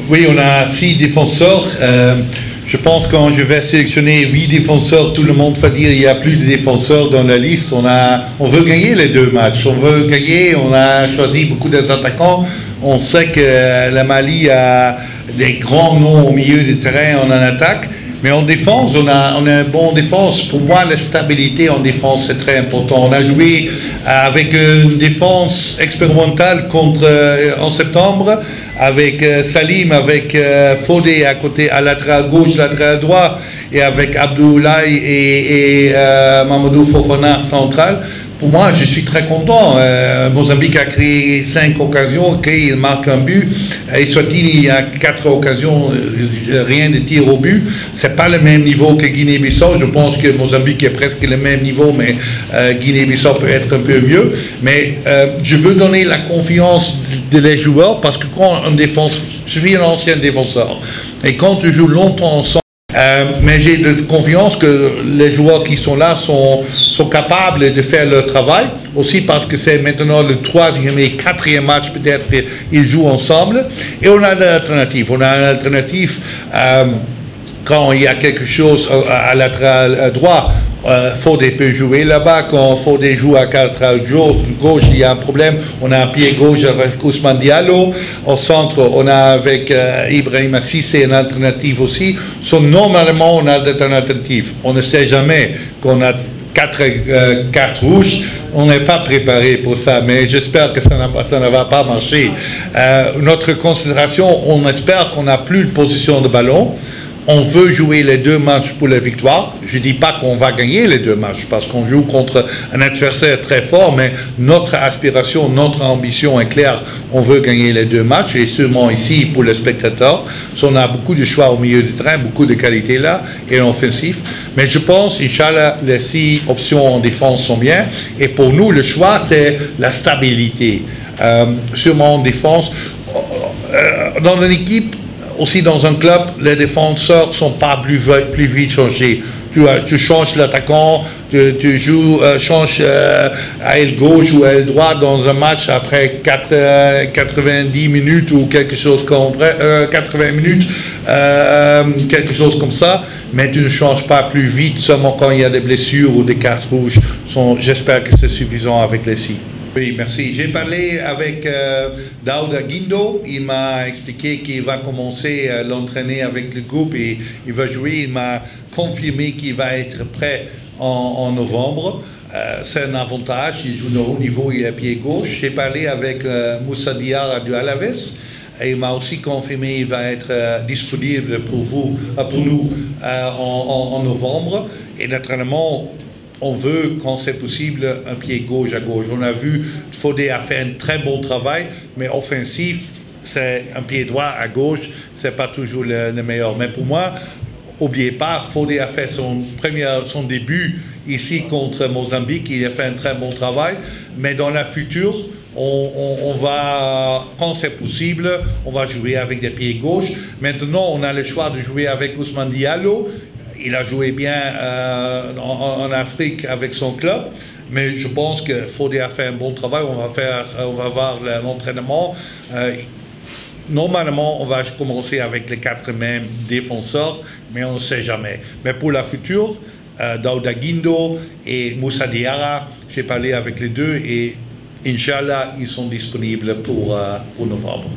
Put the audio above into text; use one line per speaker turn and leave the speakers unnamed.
Oui, on a 6 défenseurs. Je pense que quand je vais sélectionner 8 défenseurs, tout le monde va dire qu'il n'y a plus de défenseurs dans la liste. On veut gagner les 2 matchs. On veut gagner. On a choisi beaucoup d'attaquants. On sait que la Mali a des grands noms au milieu du terrain en attaque. Mais en défense, on a une bonne défense. Pour moi, la stabilité en défense, c'est très important. On a joué avec une défense expérimentale en septembre, avec Salim, avec Fodé à côté, à latéral gauche, latéral droit, et avec Abdoulaye et Mamadou Fofana central. Pour moi, je suis très content. Mozambique a créé 5 occasions, il marque un but. Et Eswatini a 4 occasions, rien de tir au but. C'est pas le même niveau que Guinée-Bissau. Je pense que Mozambique est presque le même niveau, mais Guinée-Bissau peut être un peu mieux. Mais je veux donner la confiance des joueurs parce que quand on défense, je suis un ancien défenseur. Et quand tu joues longtemps ensemble, mais j'ai de confiance que les joueurs qui sont là sont capables de faire leur travail, aussi parce que c'est maintenant le 3e et 4e match, peut-être ils jouent ensemble, et on a l'alternative. On a une alternative quand il y a quelque chose à latéral droit. Fodé peut jouer là-bas. Quand Fodé joue à latéral gauche, il y a un problème. On a un pied gauche avec Ousmane Diallo. Au centre, on a avec Ibrahim Cissé une alternative aussi. Normalement, on a d'alternatives. On ne sait jamais qu'on a 4 cartes rouges. On n'est pas préparé pour ça, mais j'espère que ça ne va pas marcher. Notre considération, on espère qu'on n'a plus de position de ballon. On veut jouer les 2 matchs pour la victoire. Je ne dis pas qu'on va gagner les 2 matchs parce qu'on joue contre un adversaire très fort, mais notre aspiration, notre ambition est claire. On veut gagner les 2 matchs et seulement ici pour les spectateurs. On a beaucoup de choix au milieu du terrain, beaucoup de qualité là et en offensif. Mais je pense, Inch'Allah, les 6 options en défense sont bien. Et pour nous, le choix, c'est la stabilité. Sûrement en défense. Dans une équipe, aussi dans un club, les défenseurs ne sont pas plus vite changés. Tu changes l'attaquant, tu changes à aile gauche ou à aile droite dans un match après 90 minutes ou quelque chose comme 80 minutes, quelque chose comme ça. Mais tu ne changes pas plus vite seulement quand il y a des blessures ou des cartes rouges. J'espère que c'est suffisant avec les 6. Oui, merci. J'ai parlé avec Daouda Guindo. Il m'a expliqué qu'il va commencer à l'entraîner avec le groupe et il va jouer. Il m'a confirmé qu'il va être prêt en novembre. C'est un avantage. Il joue au haut niveau, il est à pied gauche. J'ai parlé avec Moussa Diarra du Alaves. Et il m'a aussi confirmé qu'il va être disponible pour nous en novembre. Et naturellement, on veut, quand c'est possible, un pied gauche à gauche. On a vu Fodé a fait un très bon travail, mais offensif, c'est un pied droit à gauche, c'est pas toujours le meilleur. Mais pour moi, n'oubliez pas, Fodé a fait son début ici contre Mozambique, il a fait un très bon travail, mais dans la future, on va, quand c'est possible, on va jouer avec des pieds gauches. Maintenant, on a le choix de jouer avec Ousmane Diallo. Il a joué bien en Afrique avec son club, mais je pense que Fodé a fait un bon travail. On va voir l'entraînement. Normalement, on va commencer avec les 4 mêmes défenseurs, mais on ne sait jamais. Mais pour la future, Daouda Guindo et Moussa Diarra, j'ai parlé avec les 2 et Inch'Allah, ils sont disponibles pour novembre.